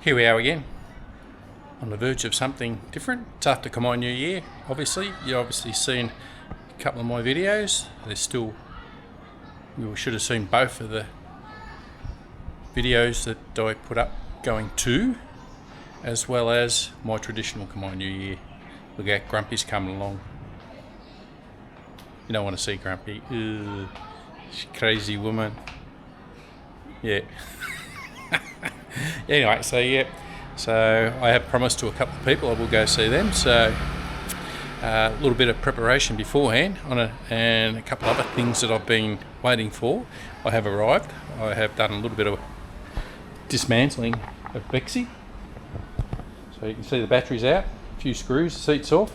Here we are again, on the verge of something different. It's after Khmer New Year, obviously. You've obviously seen a couple of my videos. There's still, you should have seen both of the videos that I put up going to, as well as my traditional Khmer New Year. Look at Grumpy's coming along. You don't want to see Grumpy. Ugh, crazy woman. Yeah. Anyway, so I have promised to a couple of people I will go see them. So a little bit of preparation beforehand and a couple of other things that I've been waiting for. I have arrived. I have done a little bit of dismantling of Bexy. So you can see the batteries out, a few screws, seats off.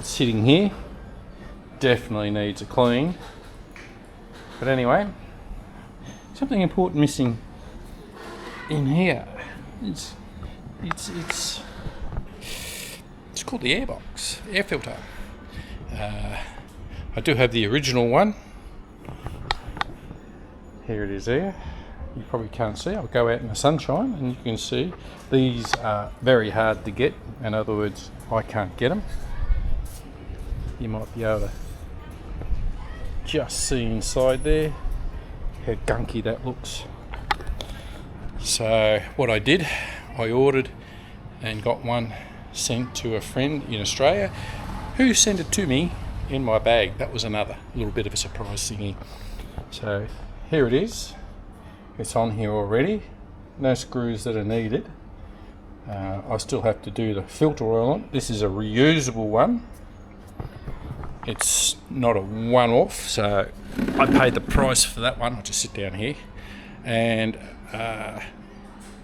Sitting here, definitely needs a clean. But anyway, something important missing in here. It's called the air filter. I do have the original one. Here it is there. You probably can't see. I'll go out in the sunshine and you can see these are very hard to get. In other words, I can't get them. You might be able to just see inside there how gunky that looks. So what I did, I ordered and got one sent to a friend in Australia who sent it to me in my bag. That was another little bit of a surprise thingy. So here it is. It's on here already. No screws that are needed. I still have to do the filter oil on it. This is a reusable one. It's not a one-off, so I paid the price for that one. I'll just sit down here. And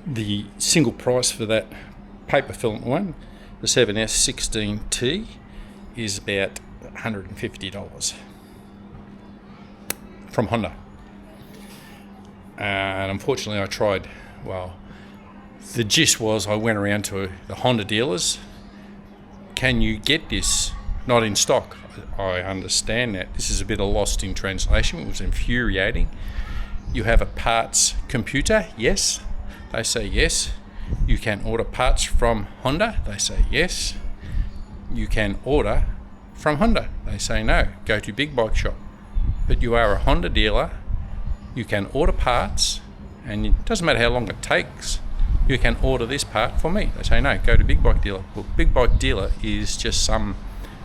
the single price for that paper filament one, the 7S16T, is about $150 from Honda. And unfortunately I tried, the gist was I went around to the Honda dealers. Can you get this? Not in stock. I understand that. This is a bit of lost in translation. It was infuriating. You have a parts computer? Yes. They say yes. You can order parts from Honda? They say yes. You can order from Honda? They say no. Go to Big Bike Shop. But you are a Honda dealer. You can order parts, and it doesn't matter how long it takes. You can order this part for me. They say no. Go to Big Bike Dealer. Well, Big Bike Dealer is just some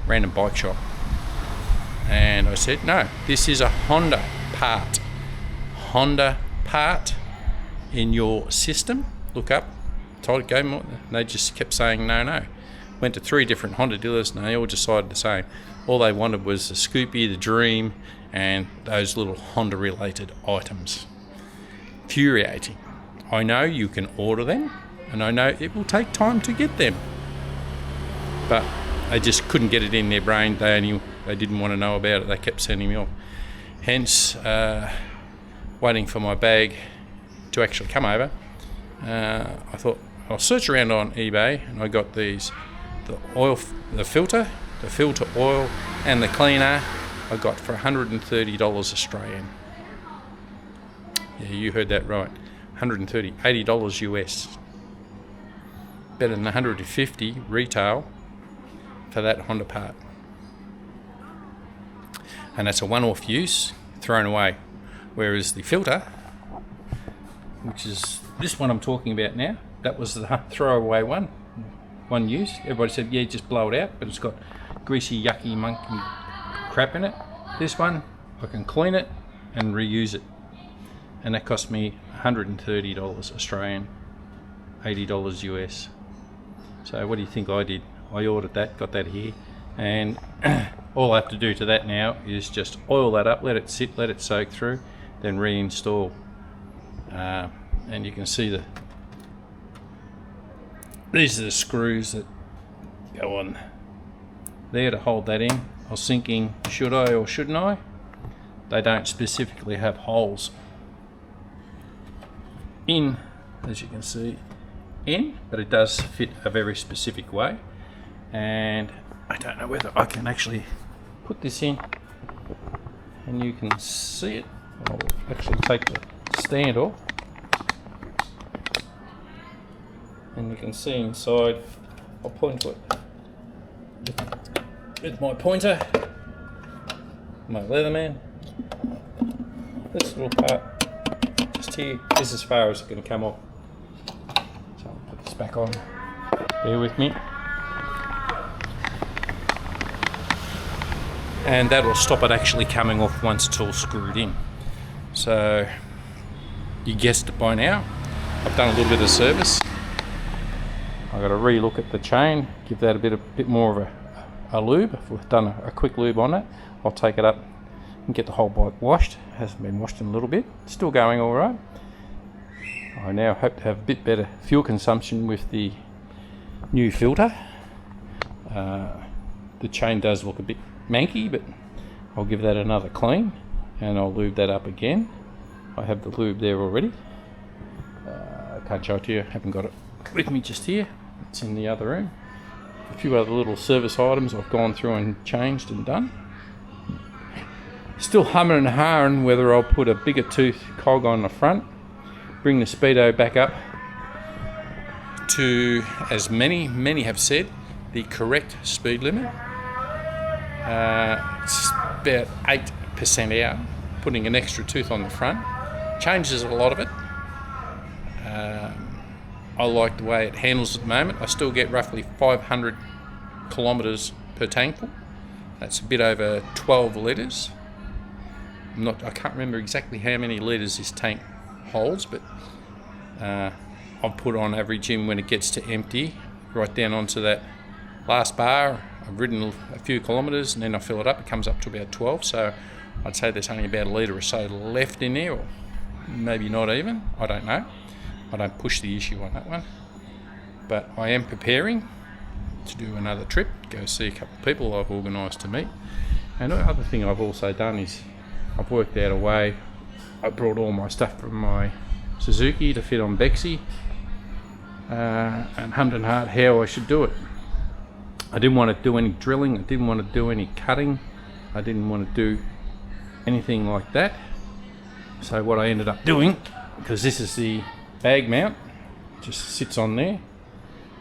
random bike shop. And I said, no, this is a Honda part. Honda part in your system. Look up, told it, go more. They just kept saying no. Went to 3 different Honda dealers and they all decided the same. All they wanted was the Scoopy, the Dream, and those little Honda related items. Infuriating. I know you can order them and I know it will take time to get them. But they just couldn't get it in their brain. They didn't want to know about it. They kept sending me off. Hence, waiting for my bag to actually come over. I thought I'll search around on eBay, and I got these: the filter oil, and the cleaner. I got for $130 Australian. Yeah, you heard that right. $80 US. Better than $150 retail for that Honda part. And that's a one-off use, thrown away. Whereas the filter, which is this one I'm talking about now, that was the throwaway one use. Everybody said, yeah, just blow it out, but it's got greasy, yucky, monkey crap in it. This one, I can clean it and reuse it. And that cost me $130 Australian, $80 US. So what do you think I did? I ordered that, got that here, and all I have to do to that now is just oil that up, let it sit, let it soak through, then reinstall. And you can see these are the screws that go on there to hold that in. I was thinking, should I or shouldn't I? They don't specifically have holes in, as you can see, but it does fit a very specific way. And I don't know whether I can actually put this in and you can see it. I'll actually take the stand off. and you can see inside. I'll point to it with my pointer, my Leatherman. This little part just here, this is as far as it's going to come off. So I'll put this back on. Bear with me. And that will stop it actually coming off once it's all screwed in. So you guessed it by now. I've done a little bit of service. I've got to re-look at the chain, give that a bit more of a lube. If we've done a quick lube on it, I'll take it up and get the whole bike washed. It hasn't been washed in a little bit. It's still going all right. I now hope to have a bit better fuel consumption with the new filter. The chain does look a bit manky, but I'll give that another clean and I'll lube that up again. I have the lube there already. I can't show it to you, haven't got it with me just here. It's in the other room. A few other little service items I've gone through and changed and done. Still humming and hawing whether I'll put a bigger tooth cog on the front, bring the speedo back up to, as many have said, the correct speed limit. It's about 8% out. Putting an extra tooth on the front changes a lot of it. I like the way it handles at the moment. I still get roughly 500 kilometres per tankful. That's a bit over 12 litres. I can't remember exactly how many litres this tank holds, but I've put on average in when it gets to empty, right down onto that last bar. I've ridden a few kilometres and then I fill it up. It comes up to about 12, so I'd say there's only about a litre or so left in there, or maybe not even. I don't know. I don't push the issue on that one. But I am preparing to do another trip, go see a couple of people I've organised to meet. And the other thing I've also done is I've worked out a way. I brought all my stuff from my Suzuki to fit on Bexy, and hummed and hard how I should do it. I didn't want to do any drilling, I didn't want to do any cutting, I didn't want to do anything like that. So what I ended up doing, because this is the bag mount, just sits on there,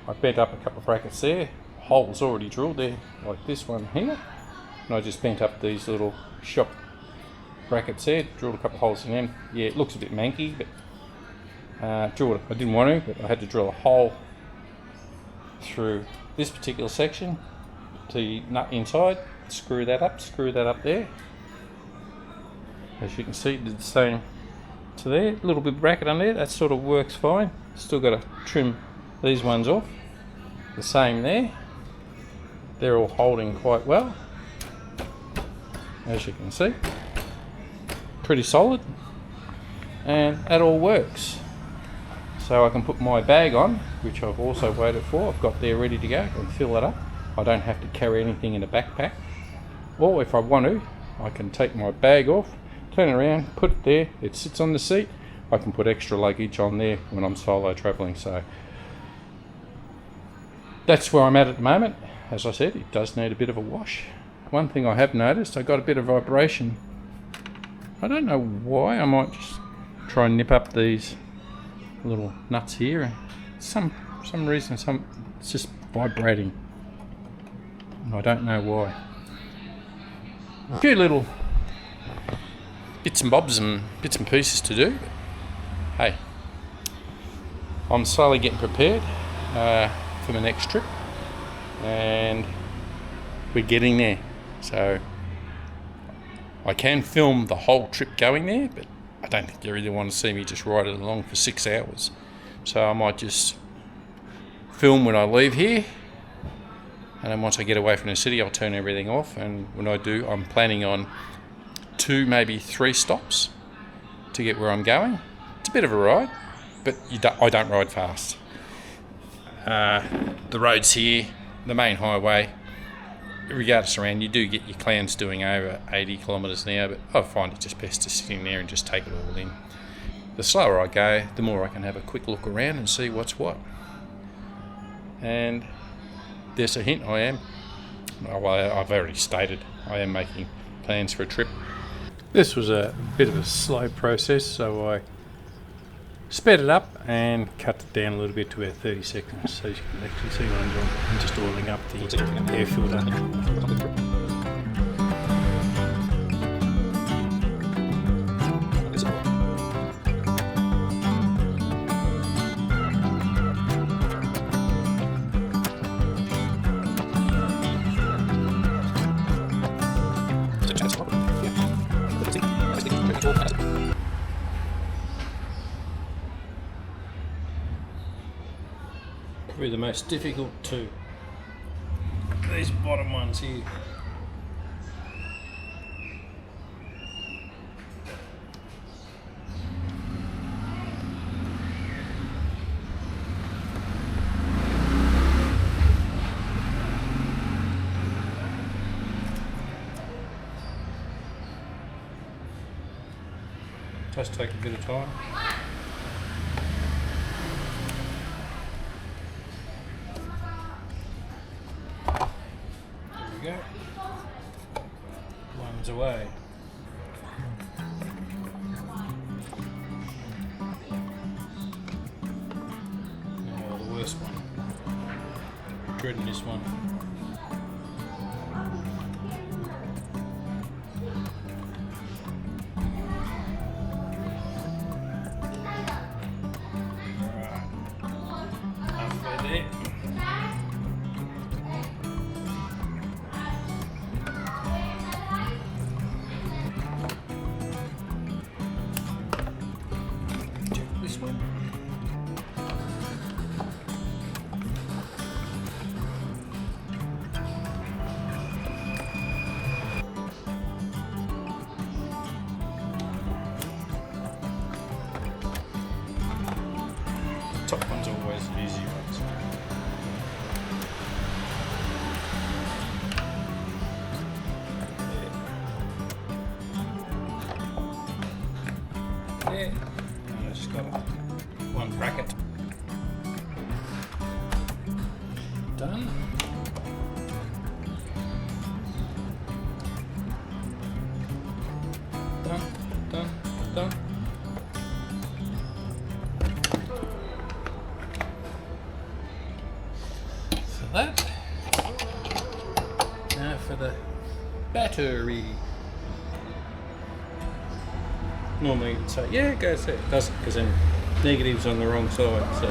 I bent up a couple of brackets there, holes already drilled there, like this one here, and I just bent up these little shop brackets there, drilled a couple of holes in them. Yeah, it looks a bit manky, but drilled it. I didn't want to, but I had to drill a hole through this particular section to nut inside, screw that up there. As you can see, did the same to there, a little bit of bracket on there, that sort of works fine. Still got to trim these ones off. The same there, they're all holding quite well, as you can see. Pretty solid, and that all works. So I can put my bag on, which I've also waited for. I've got there ready to go. I can fill that up. I don't have to carry anything in a backpack. Or if I want to, I can take my bag off, turn it around, put it there. It sits on the seat. I can put extra luggage on there when I'm solo travelling. So that's where I'm at the moment. As I said, it does need a bit of a wash. One thing I have noticed, I got a bit of vibration. I don't know why. I might just try and nip up these little nuts here. Some reason, it's just vibrating. I don't know why. A few little bits and bobs and bits and pieces to do. Hey, I'm slowly getting prepared for my next trip, and we're getting there. So I can film the whole trip going there, but I don't think you really want to see me just ride it along for 6 hours. So I might just film when I leave here, and then once I get away from the city, I'll turn everything off. And when I do, I'm planning on 2, maybe 3 stops to get where I'm going. It's a bit of a ride, but I don't ride fast. The roads here, the main highway, regardless around, you do get your clowns doing over 80 kilometres an hour, but I find it just best to sit in there and just take it all in. The slower I go, the more I can have a quick look around and see what's what. And there's a hint, I've already stated, I am making plans for a trip. This was a bit of a slow process, so I sped it up and cut it down a little bit to about 30 seconds so you can actually see what I'm doing. I'm just oiling up the air filter. Probably the most difficult too. These bottom ones here. Does take a bit of time. There we go. One's away. Oh, the worst one. Dreading this one. Top one's always the easy ones. Yeah. I just got one bracket. Done. Done. That. Now for the battery. Normally you'd say, yeah, it goes there. It doesn't, because then negative's on the wrong side, so.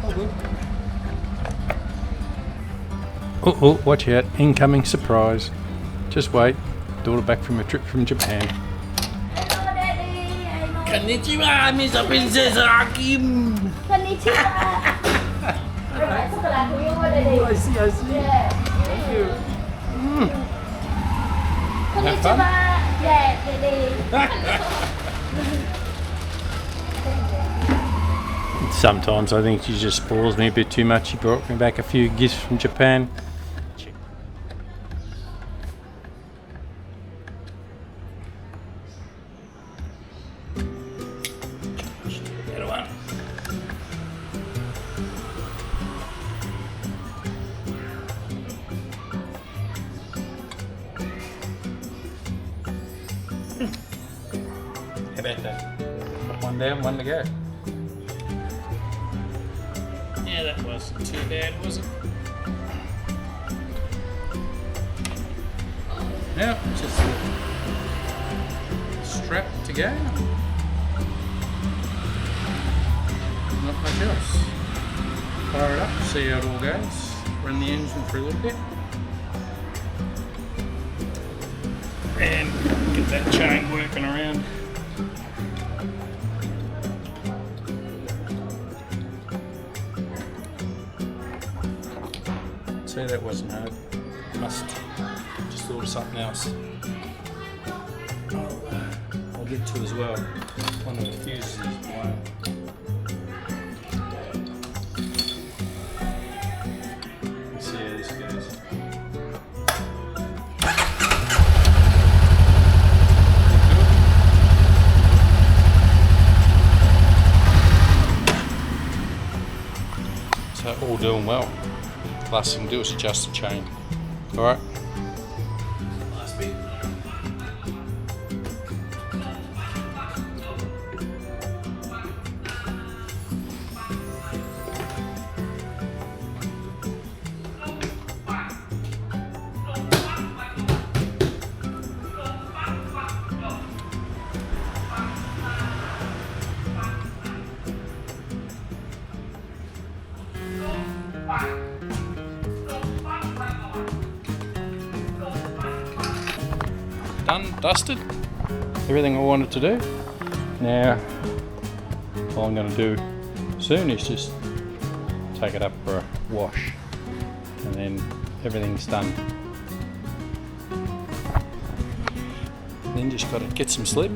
Oh, good. Oh, watch out. Incoming surprise. Just wait. Daughter back from a trip from Japan. Konnichiwa, Mr. Princess Hakim. Konnichiwa. Oh, I see. Yeah. Thank you. Have fun? Yeah, Deli. Sometimes I think she just spoils me a bit too much. She brought me back a few gifts from Japan. How about that? One down, one to go. Yeah, that wasn't too bad, was it? Now, just strap to go. Not much else. Fire it up, see how it all goes. Run the engine for a little bit. And get that chain working around. See, that wasn't hard. Just thought of something else. I'll get to as well. One of the fuses is blown. Let's see how this goes. So all doing well. Last thing to do is adjust the chain. Alright. Last bit. dusted, everything I wanted to do. Now, all I'm going to do soon is just take it up for a wash, and then everything's done. Then just got to get some sleep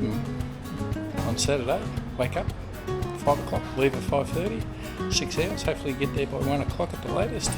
on Saturday, wake up 5 o'clock, leave at 5:30, 6 hours, hopefully get there by 1 o'clock at the latest.